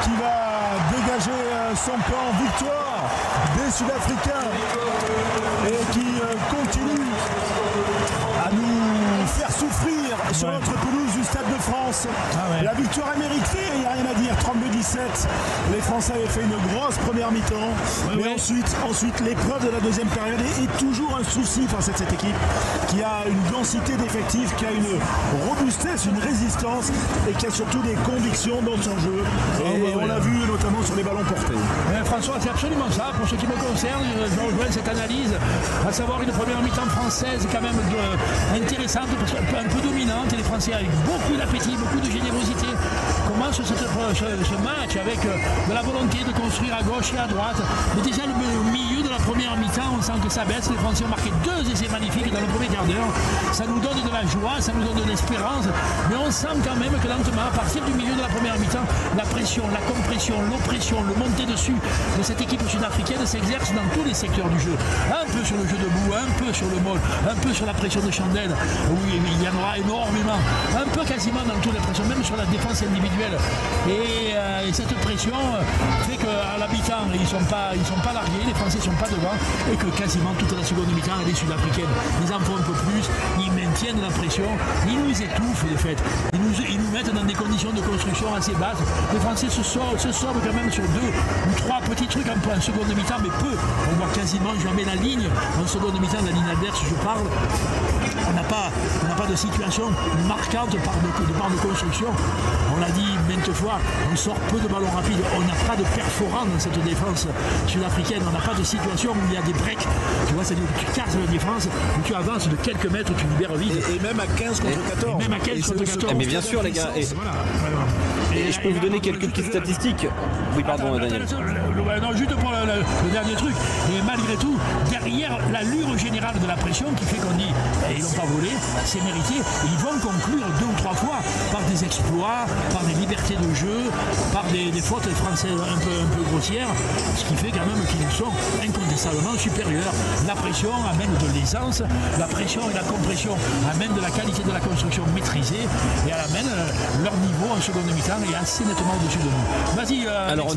qui va dégager son camp victoire des Sud-Africains et qui continue à nous faire souffrir sur notre pelouse du Stade de France. La victoire est méritée, il n'y a rien à dire, 32-17. Les Français avaient fait une grosse première mi-temps, mais ensuite l'épreuve de la deuxième période est toujours un souci face à cette équipe qui a une densité d'effectifs, qui a une robustesse, une résistance et qui a surtout des convictions dans son jeu. Et on l'a vu notamment sur les ballons portés. François, c'est absolument ça. Pour ce qui me concerne, je rejoins cette analyse, à savoir une première mi-temps française quand même intéressante, un peu dominante, et les Français avec beaucoup d'appétit, beaucoup de générosité commencent ce match avec de la volonté de construire à gauche et à droite. Mais déjà au milieu de la première mi-temps, on sent que ça baisse. Les Français ont marqué 2 essais magnifiques dans le premier quart d'heure. Ça nous donne de la joie, ça nous donne de l'espérance, mais on sent quand même que lentement, à partir du milieu de la première mi-temps, la pression, la compression, l'oppression, le monter dessus de cette équipe sud-africaine s'exerce dans tous les secteurs du jeu. Un peu sur le jeu debout, un peu sur le molle, un peu sur la pression de Chandelle, où il y en aura énormément, un peu quasiment dans toutes les pressions, même sur la défense individuelle. Et cette pression fait qu'à la mi-temps, ils sont pas largués, les Français ne sont pas devant, et que quasiment toute la seconde mi-temps, les Sud-Africaines, ils en font un peu plus, ils maintiennent la pression, ils nous étouffent de fait, ils nous mettent dans des conditions de construction assez basses. Les Français se sauvent quand même sur 2 ou 3 petits trucs en seconde mi-temps, mais peu. On voit quasiment jamais la ligne en seconde mi-temps, la ligne adverse, je parle. On n'a pas de situation marquante de part de construction. On l'a dit maintes fois, on sort peu de ballons rapides, on n'a pas de perforant dans cette défense sud-africaine, on n'a pas de situation où il y a des breaks. Tu vois, c'est-à-dire que tu casses la défense, où tu avances de quelques mètres, tu libères vite. Et même à 15 contre 14. Et même à 15 contre 14. Mais bien sûr, les gars. Et je peux vous donner quelques petites statistiques. Oui, pardon, Daniel. Non, juste pour le dernier truc. Et malgré tout, derrière l'allure générale de la pression qui fait qu'on dit ils n'ont pas volé, c'est mérité. Et ils vont conclure 2 ou 3 fois par des exploits, par des libertés de jeu, par des fautes françaises un peu grossières, ce qui fait quand même qu'ils sont incontestablement supérieurs. La pression amène de l'aisance, la pression et la compression amènent de la qualité de la construction maîtrisée et elle amène leur niveau en seconde mi-temps est assez nettement au-dessus de nous. Vas-y. Alors on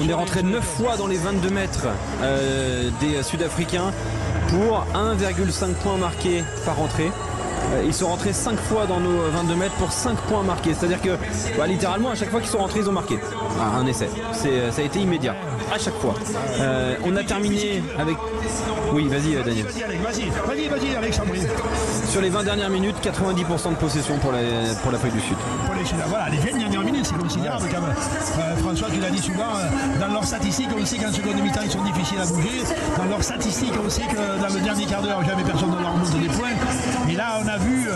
est rentré 9 fois dans les 22 mètres des Sud-Africains pour 1,5 points marqués par entrée. Ils sont rentrés 5 fois dans nos 22 mètres pour 5 points marqués. C'est-à-dire que littéralement à chaque fois qu'ils sont rentrés ils ont marqué un essai. Ça a été immédiat à chaque fois. On a terminé avec... Oui, vas-y Daniel. Vas-y Alexandre. Sur les 20 dernières minutes, 90% de possession pour l'Afrique du Sud. Voilà, les 20 dernières minutes, c'est considérable quand même. François, tu l'as dit souvent, dans leurs statistiques, on sait qu'en seconde mi-temps, ils sont difficiles à bouger. Dans leurs statistiques, on sait que dans le dernier quart d'heure, jamais personne ne leur remonte des points. Et là, on a vu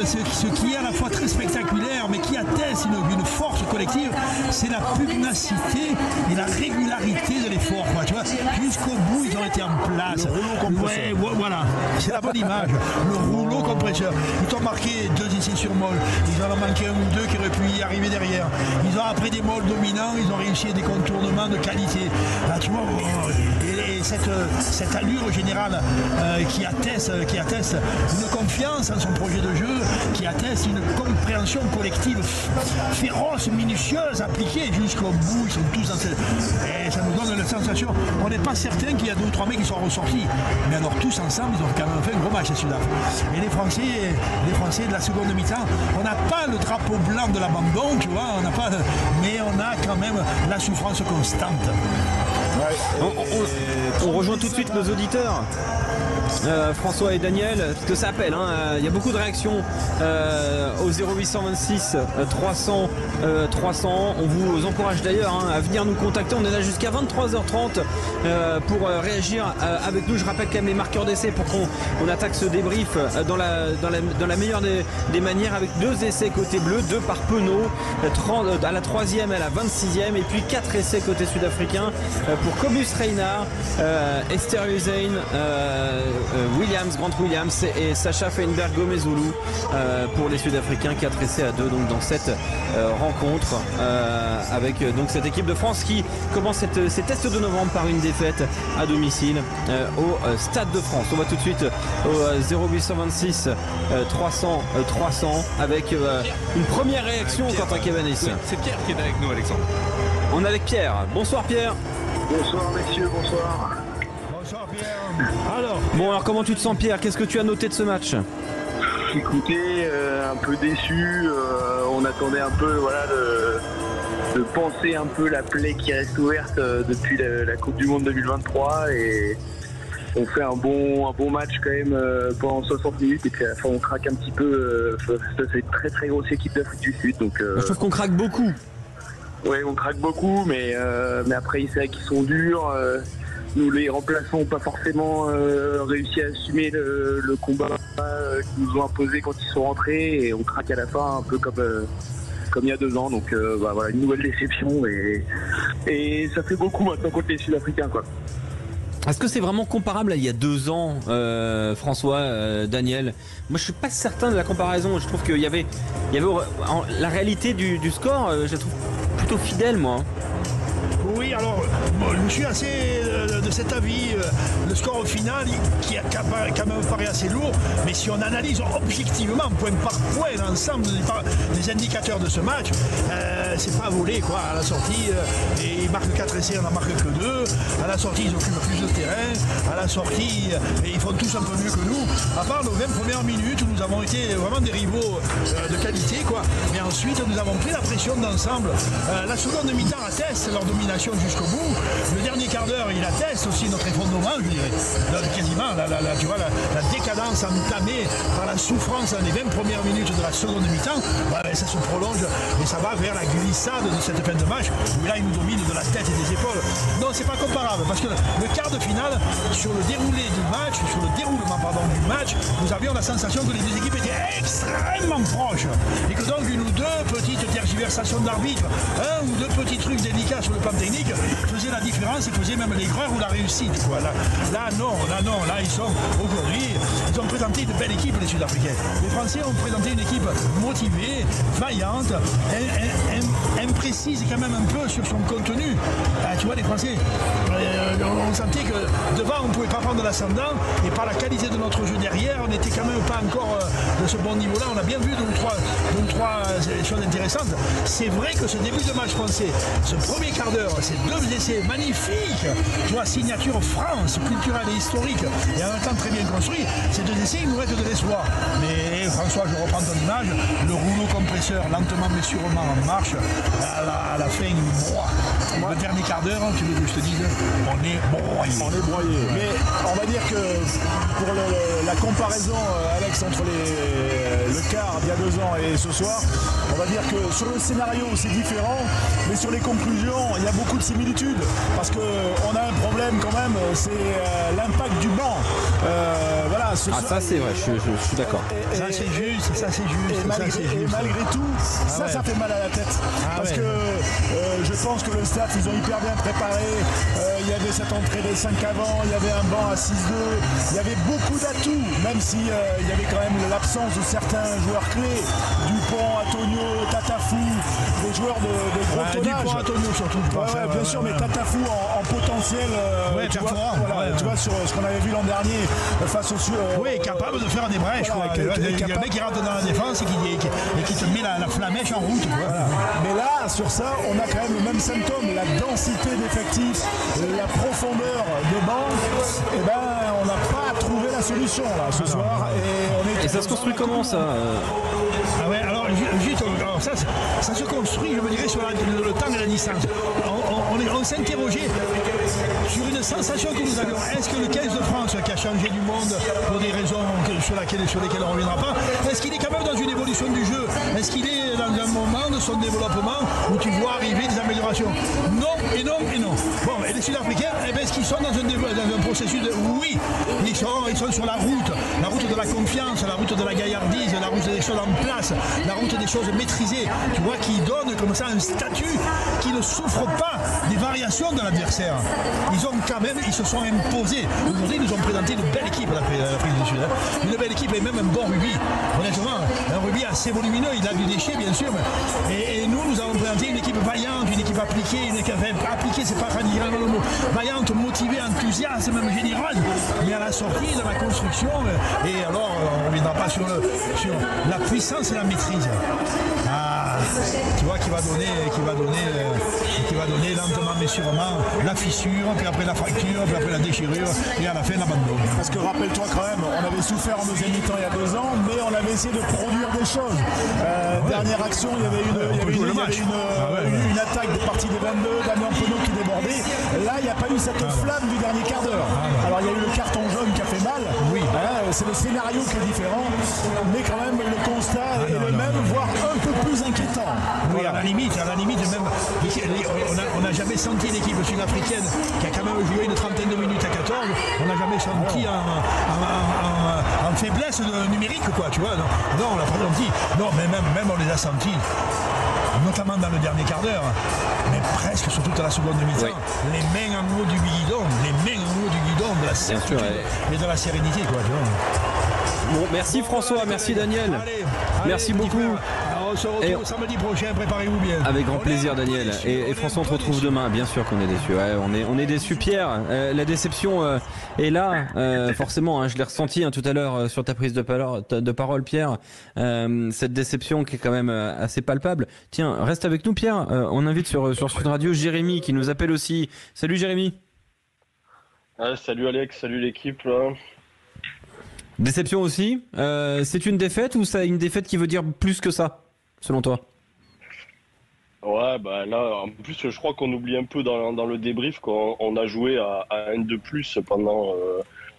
ce qui est à la fois très spectaculaire, mais qui atteste une force collective, c'est la pugnacité et la régularité de l'effort. Tu vois, jusqu'au bout, ils ont été en place. Le rouleau compresseur. Ouais, voilà, c'est la bonne image. Le rouleau compresseur. Ils ont marqué 2 essais sur molle. Ils en ont manqué 1 ou 2 qui auraient pu y arriver derrière. Ils ont après des molles dominants, ils ont réussi des contournements de qualité. Là, tu vois, et cette allure générale qui atteste une confiance en son projet de jeu, qui atteste une compréhension collective féroce, minutieuse, appliquée jusqu'au bout. Ils sont tous dans cette... Et ça nous donne la sensation, on n'est pas certain qu'il y a 2 ou 3 mecs qui sont ressortis. Mais alors tous ensemble, ils ont quand même fait un gros match à Sud-Afrique. Et les Français de la seconde mi-temps, on n'a pas le drapeau blanc de l'abandon, tu vois, mais on a quand même la souffrance constante. On rejoint tout de suite nos auditeurs. François et Daniel, parce que ça appelle, il y a beaucoup de réactions au 0826 300 300. On vous encourage d'ailleurs à venir nous contacter. On est là jusqu'à 23h30 pour réagir avec nous. Je rappelle quand même les marqueurs d'essai pour qu'on attaque ce débrief dans la meilleure des manières, avec 2 essais côté bleu, 2 par Penaud, à la 3e et à la la 26e. Et puis 4 essais côté sud-africain pour Cobus Reinhardt, Esther Hussein, Grant Williams et Sacha Feinberg-Gomezulu pour les Sud-Africains. 4 essais à 2 donc dans cette rencontre avec donc cette équipe de France qui commence ces tests de novembre par une défaite à domicile au Stade de France. On va tout de suite au 0826 300 300 avec une première réaction. Quentin Cabanis. C'est Pierre qui est avec nous, Alexandre. On est avec Pierre. Bonsoir Pierre. Bonsoir messieurs, bonsoir. Bonsoir Pierre. Alors comment tu te sens Pierre? Qu'est-ce que tu as noté de ce match? Écoutez, un peu déçu, on attendait un peu de penser un peu la plaie qui reste ouverte depuis la Coupe du Monde 2023 et on fait un bon match quand même pendant 60 minutes et puis à la fin on craque un petit peu. C'est une très très grosse équipe d'Afrique du Sud. Donc, je trouve qu'on craque beaucoup. Oui, on craque beaucoup, mais après c'est vrai qu'ils sont durs. Nous les remplaçants n'ont pas forcément réussi à assumer le combat qu'ils nous ont imposé quand ils sont rentrés et on craque à la fin un peu comme il y a 2 ans. Donc voilà, une nouvelle déception et ça fait beaucoup maintenant contre les Sud-Africains quoi. Est-ce que c'est vraiment comparable à il y a 2 ans, François, Daniel? Moi je suis pas certain de la comparaison. Je trouve qu'il y avait la réalité du score, je la trouve plutôt fidèle moi. Oui, alors, je suis assez de cet avis. Le score final, qui a quand même paraît assez lourd, mais si on analyse objectivement, point par point, l'ensemble des indicateurs de ce match, c'est pas volé, quoi. À la sortie, et ils marquent 4 essais, on n'en marque que 2. À la sortie, ils occupent plus de terrain. À la sortie, ils font tous un peu mieux que nous. À part nos 20 premières minutes, où nous avons été vraiment des rivaux de qualité, quoi. Mais ensuite, nous avons pris la pression d'ensemble. La seconde mi-temps atteste leur domination jusqu'au bout. Le dernier quart d'heure, il atteste aussi notre effondrement, je dirais. Quasiment, tu vois, la décadence entamée par la souffrance des 20 premières minutes de la seconde mi-temps, ça se prolonge et ça va vers la glissade de cette fin de match où là, il nous domine de la tête et des épaules. Non, c'est pas comparable parce que le quart de finale, sur le déroulement du match, nous avions la sensation que les deux équipes étaient extrêmement proches et que donc une ou deux petites tergiversations d'arbitre, un ou deux petits trucs délicats sur le plan technique faisait la différence et faisait même l'aigreur ou la réussite. Quoi. Là, ils sont aujourd'hui, ils ont présenté une belle équipe, les Sud-Africains. Les Français ont présenté une équipe motivée, vaillante, imprécise quand même un peu sur son contenu. Tu vois, les Français, on sentait que devant, on ne pouvait pas prendre l'ascendant et par la qualité de notre jeu derrière, on n'était quand même pas encore de ce bon niveau-là. On a bien vu deux ou trois choses intéressantes. C'est vrai que ce début de match français, ce premier quart d'heure, ces 2 essais magnifiques, tu vois, signature France, culturelle et historique, et en même temps très bien construit, ces 2 essais, ils nous mettent de l'espoir. Mais François, je reprends ton image, le rouleau compresseur, lentement mais sûrement en marche, à la fin, il broie. Le dernier quart d'heure, tu veux que je te dise, on est broyé. Mais on va dire que pour la comparaison, Alex, entre le quart d'il y a 2 ans et ce soir, on va dire que sur le scénario c'est différent, mais sur les conclusions il y a beaucoup de similitudes parce qu'on a un problème quand même, c'est l'impact du banc. Voilà, ça c'est vrai, je suis d'accord. Ça c'est juste. Et malgré tout, ça fait mal à la tête. Parce que je pense que le staff, ils ont hyper bien préparé. Il y avait cette entrée des 5 avant, il y avait un banc à 6-2. Il y avait beaucoup d'atouts, même si il y avait quand même l'absence de certains joueurs clés. Dupont, Antonio, Tatafou, des joueurs de gros tonnage. Dupont, Antonio surtout. Bien sûr, mais Tatafou en potentiel. Tu vois, sur ce qu'on avait vu l'an dernier face au oui, capable de faire des brèches. Le mec qui rentre dans la défense et qui te met la flamèche en route. Voilà. Mais là, sur ça, on a quand même le même symptôme, la densité d'effectifs, la profondeur de banc. Et on n'a pas trouvé la solution là ce soir. Et ça se construit comment ça alors juste, ça se construit, je me dirais, sur le temps et la distance. on s'interrogeait sur une sensation que nous avions. Est-ce que le 15 de France, qui a changé du monde pour des raisons sur lesquelles on ne reviendra pas, est-ce qu'il est quand même dans une évolution du jeu? Est-ce qu'il est dans un moment de son développement où tu vois arriver des améliorations? Non et non et non. Bon, et les Sud-Africains, est-ce qu'ils sont dans un processus de... Oui, ils sont sur la route de la confiance, la route de la gaillardise, la route des choses en place, la route des choses maîtrisées, tu vois, qui donne comme ça un statut qui ne souffre pas des variations de l'adversaire. Ils se sont imposés. Aujourd'hui, ils nous ont présenté une belle équipe, l'Afrique du Sud. Une belle équipe et même un bon rugby. Honnêtement, un rugby assez volumineux, il a du déchet, bien sûr. Et nous avons présenté une équipe vaillante, une équipe appliquée, appliquée, c'est pas radicalement le mot. Vaillante, motivée, enthousiaste, même généreuse. Mais à la sortie, dans la construction, et alors, on ne reviendra pas sur la puissance et la maîtrise. Ah, tu vois, qui va donner lentement mais sûrement la fissure, puis après la fracture, puis après la déchirure, et à la fin l'abandon. Parce que rappelle-toi quand même, on avait souffert en deuxième mi-temps il y a 2 ans, mais on avait essayé de produire des choses. Dernière action, il y avait une attaque de partie des 22, Damien Penaud qui débordait. Là, il n'y a pas eu cette flamme du dernier quart d'heure. Alors, il y a eu le carton jaune qui a fait mal. Oui. C'est le scénario qui est différent, mais quand même, le constat est le même, voire un peu plus inquiétant. Oui, voilà. à la limite même, on n'a jamais senti l'équipe sud-africaine qui a quand même joué une trentaine de minutes à 14, on n'a jamais senti en faiblesse numérique, quoi, tu vois. Non, on l'a pas senti. Non, mais même on les a sentis, notamment dans le dernier quart d'heure, mais presque sur toute la seconde mi-temps, les mains en haut du guidon, de la certitude et de la sérénité, quoi, tu vois. Bon, merci François, merci Daniel. Allez, merci beaucoup. On se retrouve samedi prochain, préparez-vous bien. Avec grand plaisir Daniel. Et François, on te retrouve demain. Bien sûr qu'on est déçus. Ouais, on est déçus, Pierre. La déception est là, forcément. Je l'ai ressenti tout à l'heure sur ta prise de parole, Pierre. Cette déception qui est quand même assez palpable. Tiens, reste avec nous, Pierre. On invite sur Sud Radio Jérémy qui nous appelle aussi. Salut Jérémy. Salut Alex, salut l'équipe. Déception aussi. C'est une défaite ou c'est une défaite qui veut dire plus que ça, selon toi? Ouais, bah là, en plus, je crois qu'on oublie un peu dans le débrief qu'on a joué à 1 de plus pendant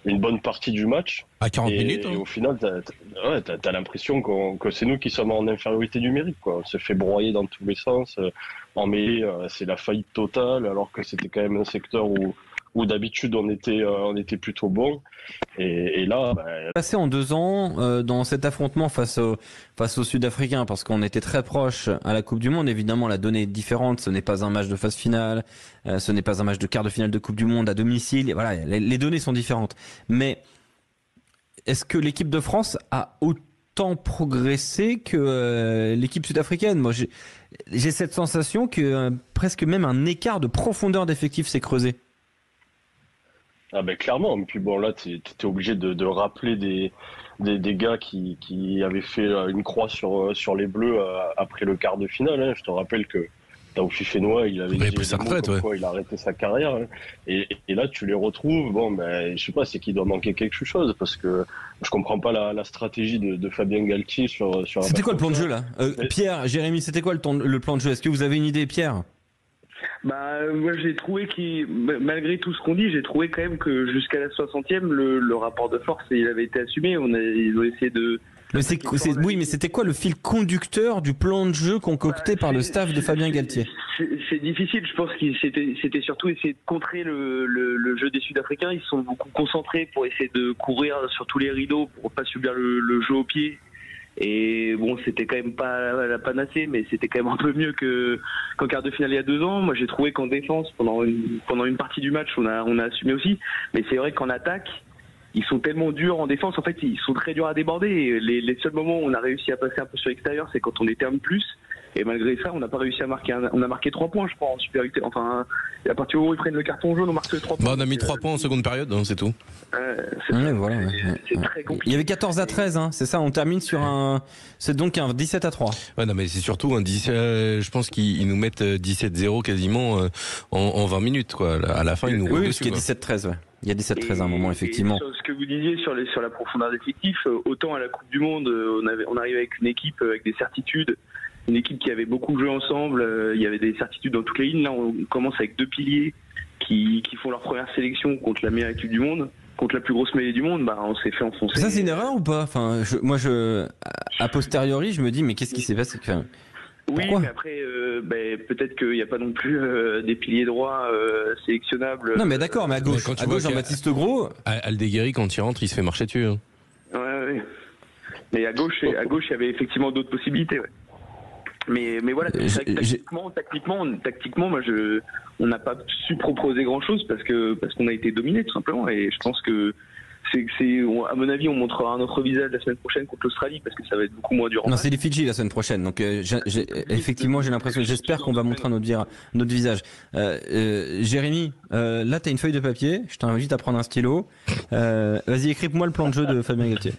une bonne partie du match. À 40 minutes. Et au final, t'as l'impression que c'est nous qui sommes en infériorité numérique, quoi. On se fait broyer dans tous les sens. En mêlée, c'est la faillite totale, alors que c'était quand même un secteur où d'habitude on était plutôt bon, et là passé en 2 ans dans cet affrontement face aux Sud-Africains, parce qu'on était très proche à la Coupe du Monde. Évidemment, la donnée est différente, ce n'est pas un match de phase finale, ce n'est pas un match de quart de finale de Coupe du Monde à domicile, et voilà, les données sont différentes. Mais est-ce que l'équipe de France a autant progressé que l'équipe sud-africaine? Moi j'ai cette sensation que presque même un écart de profondeur d'effectif s'est creusé. Ah ben clairement, et puis bon là t'es obligé de rappeler des gars qui avaient fait une croix sur les Bleus après le quart de finale, hein. Je te rappelle que Taoufi Fenoy, il avait pris sa retraite, il a arrêté sa carrière, hein. Et là tu les retrouves, bon ben je sais pas, c'est qu'il doit manquer quelque chose, parce que je comprends pas la stratégie de Fabien Galtier sur C'était quoi le plan de jeu là, Pierre, Jérémy, c'était quoi le plan de jeu? Est-ce que vous avez une idée, Pierre? Moi j'ai trouvé malgré tout ce qu'on dit, j'ai trouvé quand même que jusqu'à la 60e, le rapport de force, il avait été assumé. Ils ont essayé de... Oui, mais c'était quoi le fil conducteur du plan de jeu concocté par le staff de Fabien Galtier? C'est difficile, je pense que c'était surtout essayer de contrer le jeu des Sud-Africains. Ils se sont beaucoup concentrés pour essayer de courir sur tous les rideaux pour pas subir le jeu au pied. Et bon, c'était quand même pas la panacée, mais c'était quand même un peu mieux qu'en quart de finale il y a 2 ans. Moi, j'ai trouvé qu'en défense, pendant une partie du match, on a assumé aussi. Mais c'est vrai qu'en attaque, ils sont tellement durs en défense. En fait, ils sont très durs à déborder. Et les seuls moments où on a réussi à passer un peu sur l'extérieur, c'est quand on était un peu plus. Et malgré ça, on n'a pas réussi à marquer. On a marqué 3 points, je crois, en supériorité. Enfin, à partir du moment où ils prennent le carton jaune, on marque les 3 points. On a mis 3 points en seconde période, c'est tout. C'est très compliqué. Il y avait 14-13, hein, c'est ça. On termine sur c'est donc un 17-3. Ouais, non, mais c'est surtout un 10. Je pense qu'ils nous mettent 17-0 quasiment en 20 minutes, quoi. À la fin, ils nous. Oui, parce qu'il y a 17-13, ouais. Il y a 17-13 à un moment, effectivement. Et sur ce que vous disiez sur la profondeur d'effectif, autant à la Coupe du Monde, on arrive avec une équipe avec des certitudes une équipe qui avait beaucoup joué ensemble. Il y avait des certitudes dans toutes les lignes. Là, on commence avec 2 piliers qui font leur première sélection contre la meilleure équipe du monde, contre la plus grosse mêlée du monde. Bah, on s'est fait enfoncer. Ça, c'est une erreur ou pas? Enfin, a posteriori, je me dis, mais qu'est-ce qui s'est passé? Enfin, oui, pourquoi? mais après, peut-être qu'il n'y a pas non plus des piliers droits sélectionnables. Non, mais d'accord, mais à gauche, Jean-Baptiste Gros. Aldeguerri, quand il rentre, il se fait marcher dessus. Hein. Ouais. Mais à gauche, il y avait effectivement d'autres possibilités. Ouais. Mais voilà, c'est vrai que tactiquement, moi, on n'a pas su proposer grand-chose parce qu'on a été dominé tout simplement. Et je pense que à mon avis, on montrera un autre visage la semaine prochaine contre l'Australie parce que ça va être beaucoup moins dur. Non, c'est les Fidji la semaine prochaine. Donc, effectivement, j'ai l'impression, j'espère qu'on va montrer notre visage. Jérémy, là, t'as une feuille de papier. Je t'invite à prendre un stylo. Vas-y, écris-moi le plan de jeu de Fabien Galtier.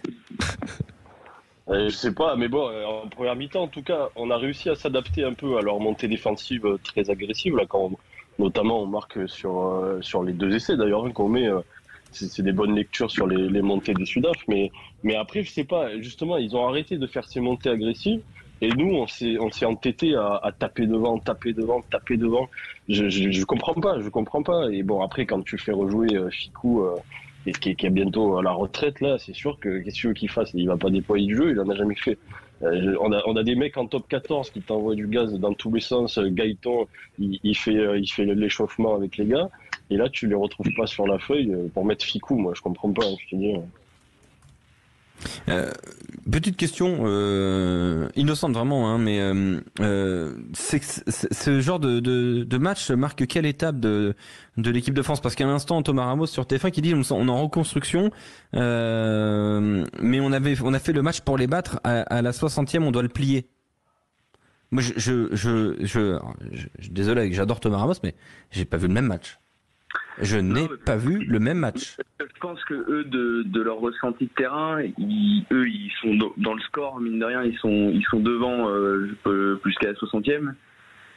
Je sais pas, mais bon, en première mi-temps, en tout cas, on a réussi à s'adapter un peu à leur montée défensive très agressive, là, notamment on marque sur les 2 essais d'ailleurs qu'on met. C'est des bonnes lectures sur les montées des Sudaf, mais après, je sais pas, justement, ils ont arrêté de faire ces montées agressives, et nous, on s'est entêté à taper devant. Je comprends pas. Et bon, après, quand tu fais rejouer Ficou, et qui est bientôt à la retraite, là, c'est sûr que qu'est-ce que tu veux qu'il fasse? Il va pas déployer du jeu, il en a jamais fait. On a des mecs en top 14 qui t'envoient du gaz dans tous les sens. Gaëtan, il fait l'échauffement avec les gars. Et là, tu les retrouves pas sur la feuille pour mettre Ficou. Moi, je comprends pas. Je te dis. Petite question innocente vraiment, hein, mais ce genre de match marque quelle étape de l'équipe de France? Parce qu'à l'instant, Thomas Ramos sur TF1 qui dit on est en reconstruction, mais on a fait le match pour les battre à la 60e, on doit le plier. Moi, désolé, j'adore Thomas Ramos, mais j'ai pas vu le même match. Je n'ai pas vu le même match. Je pense que eux, de leur ressenti de terrain, ils sont dans le score, mine de rien, ils sont devant plus qu'à la 60e.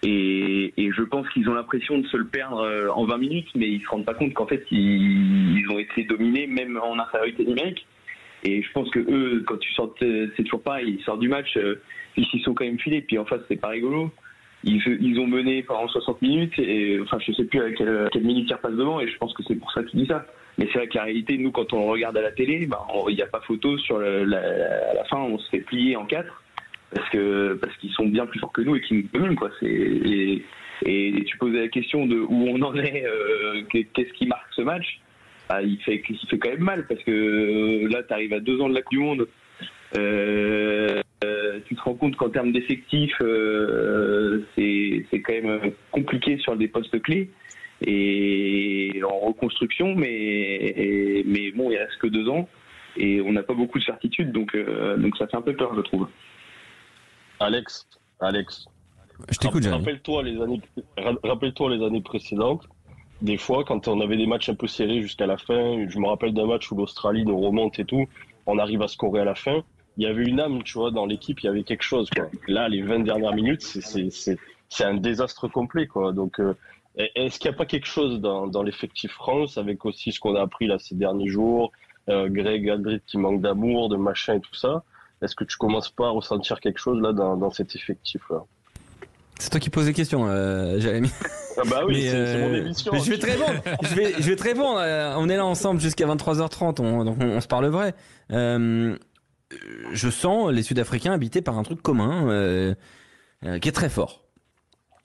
Et je pense qu'ils ont l'impression de se le perdre en 20 minutes, mais ils se rendent pas compte qu'en fait, ils ont été dominés, même en infériorité numérique. Et je pense que eux, quand tu sors, c'est toujours pareil, ils sortent du match, ils s'y sont quand même filés, puis en face, c'est pas rigolo. Ils ont mené pendant 60 minutes, et enfin, je sais plus à quelle minute ils repassent devant, et je pense que c'est pour ça qu'il dit ça. Mais c'est vrai que la réalité, nous, quand on regarde à la télé, il n'y a pas photo sur à la fin, on se fait plier en 4, parce qu'ils sont bien plus forts que nous et qu'ils nous dominent, quoi. Et tu posais la question de où on en est, qu'est-ce qui marque ce match. Il fait quand même mal, parce que là, tu arrives à 2 ans de la Coupe du Monde. Tu te rends compte qu'en termes d'effectifs, c'est quand même compliqué sur des postes clés et en reconstruction, mais bon, il reste que 2 ans et on n'a pas beaucoup de certitudes, donc ça fait un peu peur, je trouve. Alex, je t'écoute. Rappelle-toi les années précédentes. Des fois, quand on avait des matchs un peu serrés jusqu'à la fin, je me rappelle d'un match où l'Australie nous remonte et tout, on arrive à scorer à la fin. Il y avait une âme, tu vois, dans l'équipe, il y avait quelque chose, quoi. Là, les 20 dernières minutes, c'est un désastre complet, quoi. Donc, est-ce qu'il n'y a pas quelque chose dans l'effectif France, avec aussi ce qu'on a appris là ces derniers jours, Greg Aldrit qui manque d'amour, de machin et tout ça? Est-ce que tu commences pas à ressentir quelque chose là dans cet effectif-là? C'est toi qui poses les questions, Jérémy. Ah bah oui, c'est mon émission. Mais je vais te répondre. Je vais te répondre. On est là ensemble jusqu'à 23h30, donc on se parle vrai. Je sens les Sud-Africains habités par un truc commun qui est très fort.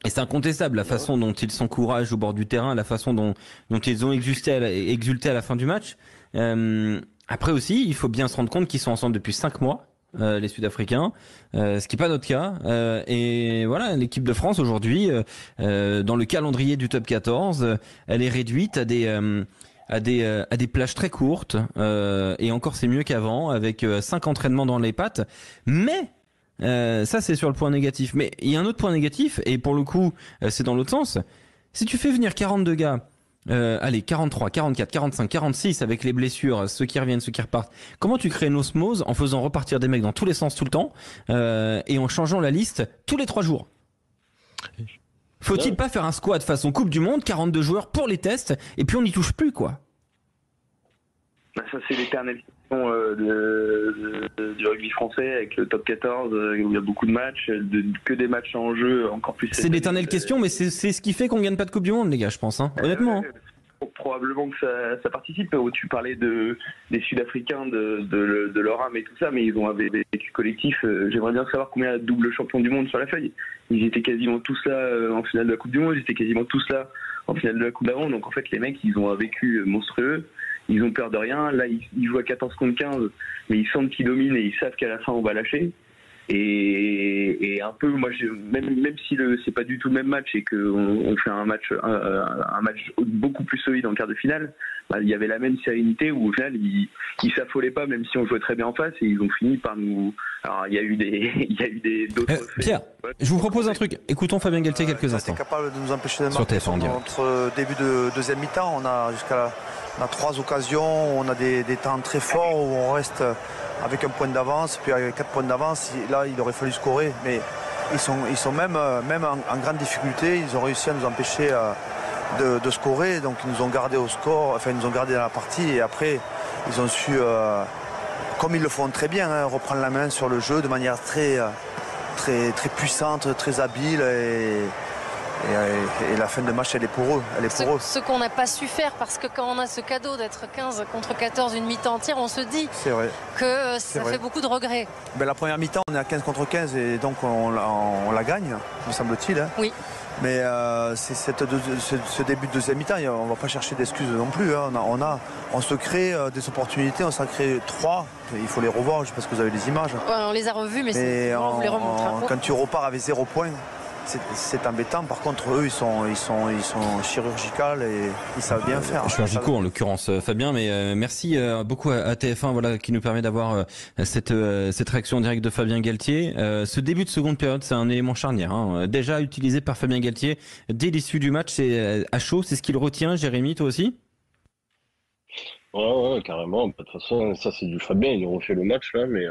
Et c'est incontestable, la façon dont ils sont courageux au bord du terrain, la façon dont ils ont exulté à la fin du match. Après aussi, il faut bien se rendre compte qu'ils sont ensemble depuis 5 mois. Les Sud-Africains, ce qui n'est pas notre cas. Et voilà, l'équipe de France aujourd'hui, dans le calendrier du top 14, elle est réduite à des plages très courtes. Et encore, c'est mieux qu'avant, avec 5 entraînements dans les pattes. Mais ça, c'est sur le point négatif. Mais il y a un autre point négatif, et pour le coup, c'est dans l'autre sens. Si tu fais venir 42 gars, allez, 43, 44, 45, 46 avec les blessures, ceux qui reviennent, ceux qui repartent. Comment tu crées une osmose en faisant repartir des mecs dans tous les sens tout le temps et en changeant la liste tous les 3 jours? Faut-il pas faire un squad façon Coupe du Monde, 42 joueurs pour les tests et puis on n'y touche plus, quoi? Ça, c'est l'éternel du rugby français avec le top 14 où il y a beaucoup de matchs, que des matchs en jeu encore plus. C'est l'éternelle question, mais c'est ce qui fait qu'on gagne pas de Coupe du Monde, les gars, je pense, hein. Honnêtement. Probablement que ça participe. Tu parlais des Sud-Africains, de leur âme et tout ça, mais ils ont un vécu collectif. J'aimerais bien savoir combien il y a de doubles champions du monde sur la feuille. Ils étaient quasiment tous là en finale de la Coupe du Monde, ils étaient quasiment tous là en finale de la Coupe d'avant. Donc en fait, les mecs, ils ont un vécu monstrueux. Ils ont peur de rien. Là, ils jouent à 14 contre 15, mais ils sentent qu'ils dominent et ils savent qu'à la fin, on va lâcher. Et un peu, moi, même si c'est pas du tout le même match et qu'on fait un match beaucoup plus solide en quart de finale, bah, il y avait la même sérénité où au final ils s'affolaient pas, même si on jouait très bien en face, et ils ont fini par nous. Alors il y a eu d'autres. Pierre, je vous propose un truc. Écoutons Fabien Galtier quelques instants. On est capable de nous empêcher de sur marquer TF1 en direct. Notre début de deuxième mi-temps. On a 3 occasions, on a des temps très forts où on reste avec un point d'avance, puis avec 4 points d'avance. Là, il aurait fallu scorer, mais ils sont même en grande difficulté. Ils ont réussi à nous empêcher de scorer, donc ils nous ont gardé au score, enfin ils nous ont gardé dans la partie, et après ils ont su, comme ils le font très bien, hein, reprendre la main sur le jeu de manière très puissante, très habile, et la fin de match, elle est pour eux. Ce qu'on n'a pas su faire, parce que quand on a ce cadeau d'être 15 contre 14 une mi-temps entière, on se dit que ça fait beaucoup de regrets. Ben, la première mi-temps, on est à 15 contre 15 et donc on la gagne, me semble-t-il. Hein. Oui. Mais c'est ce début de deuxième mi-temps, on ne va pas chercher d'excuses non plus. Hein. On se crée des opportunités, on s'en crée 3. Il faut les revoir, je sais pas si vous avez les images. Ouais, on les a revus, mais on vous les remontre. Quand tu repars avec 0 point, c'est embêtant. Par contre, eux, ils sont chirurgicaux et ils savent bien faire. Chirurgicaux en l'occurrence, Fabien. Mais merci beaucoup à TF1, voilà, qui nous permet d'avoir cette réaction en direct de Fabien Galtier. Ce début de seconde période, c'est un élément charnière, hein, déjà utilisé par Fabien Galtier dès l'issue du match. C'est à chaud, c'est ce qu'il retient. Jérémy, toi aussi? Ouais, carrément. De toute façon, ça c'est du Fabien. Il nous refait le match là, mais.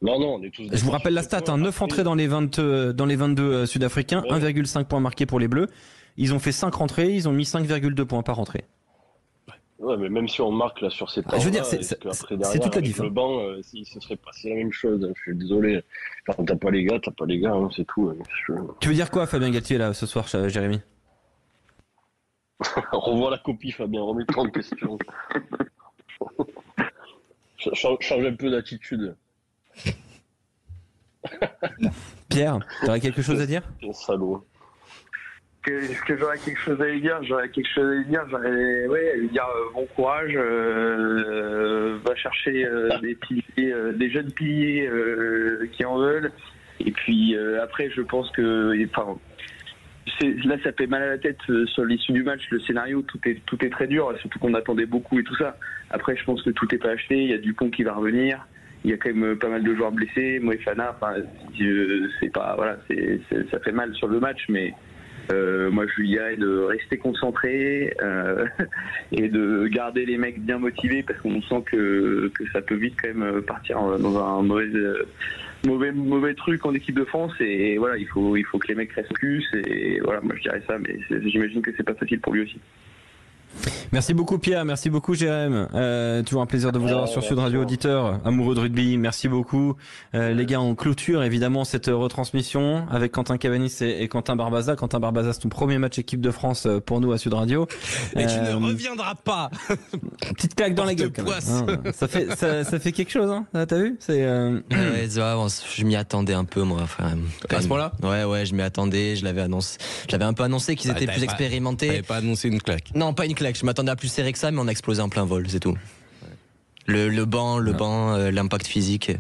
Non, on est tous. Je vous rappelle la stat, 9 entrées dans les 22 Sud-Africains, ouais. 1,5 points marqués pour les Bleus. Ils ont fait 5 rentrées, ils ont mis 5,2 points par rentrée. Ouais, mais même si on marque là sur ces temps-là, je veux dire, c'est toute la diff. Le banc, il se serait passé la même chose. Je suis désolé. Quand t'as pas les gars, hein, c'est tout. Tu veux dire quoi, Fabien Galtier, là, ce soir, Jérémy? Revois la copie, Fabien, remets-toi en question. Change un peu d'attitude. Pierre, tu aurais quelque chose à dire? Salaud. Est-ce que j'aurais quelque chose à lui dire? J'aurais lui dire bon courage, va chercher des jeunes piliers qui en veulent. Et puis après, je pense que, enfin, là, ça fait mal à la tête sur l'issue du match. Le scénario, tout est très dur, surtout qu'on attendait beaucoup et tout ça. Après, je pense que tout n'est pas acheté. Il y a Dupont qui va revenir. Il y a quand même pas mal de joueurs blessés. Moefana, enfin, c'est pas, voilà, ça fait mal sur le match, mais moi, je lui dirais de rester concentré et de garder les mecs bien motivés, parce qu'on sent que ça peut vite quand même partir dans un mauvais truc en équipe de France. Et voilà, il faut que les mecs restent plus. Et voilà, moi je dirais ça, mais j'imagine que c'est pas facile pour lui aussi. Merci beaucoup Pierre, merci beaucoup Jérém. Toujours un plaisir de vous avoir sur Sud Radio, auditeur amoureux de rugby. Merci beaucoup. Les gars, on clôture évidemment cette retransmission avec Quentin Cavanis et Quentin Barbaza. Quentin Barbaza, c'est ton premier match équipe de France pour nous à Sud Radio. Et tu ne reviendras pas. Petite claque dans la gueule. Quand même, hein. Ça fait quelque chose, hein. T'as vu? Je m'y attendais un peu, moi. Enfin, à ce moment-là? Ouais, je m'y attendais. Je l'avais annoncé. Je l'avais un peu annoncé qu'ils étaient plus expérimentés. T'avais pas annoncé une claque? Non, pas une claque. Je m'attendais à plus serré que ça, mais on a explosé en plein vol, c'est tout. Le banc, l'impact physique,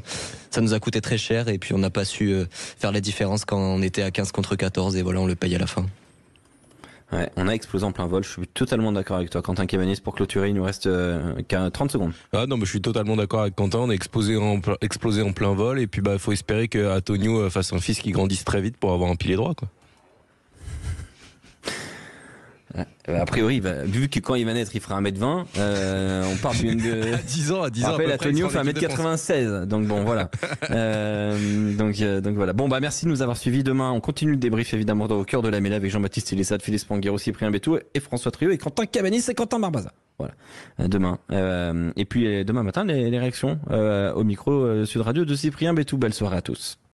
ça nous a coûté très cher, et puis on n'a pas su faire la différence quand on était à 15 contre 14, et voilà, on le paye à la fin. Ouais, on a explosé en plein vol. Je suis totalement d'accord avec toi, Quentin Cavanis. Pour clôturer, il nous reste 30 secondes. Ah non, mais je suis totalement d'accord avec Quentin. On a explosé en plein vol, et puis faut espérer que Antonio fasse un fils qui grandisse très vite pour avoir un pilier droit, quoi. A priori, vu que quand il va naître, il fera 1m20, on part d'une... À 10 ans, rappelle, Antonio fait 1m96, donc bon, voilà. Donc voilà. Bon, bah merci de nous avoir suivis. Demain, on continue le débrief, évidemment, au cœur de la mêlée avec Jean-Baptiste Elissade, Philippe Spanguero, Cyprien Bétou et François Trio et Quentin Cabanis et Quentin Barbaza. Voilà. Demain. Et puis, demain matin, les réactions au micro Sud Radio de Cyprien Bétou. Belle soirée à tous.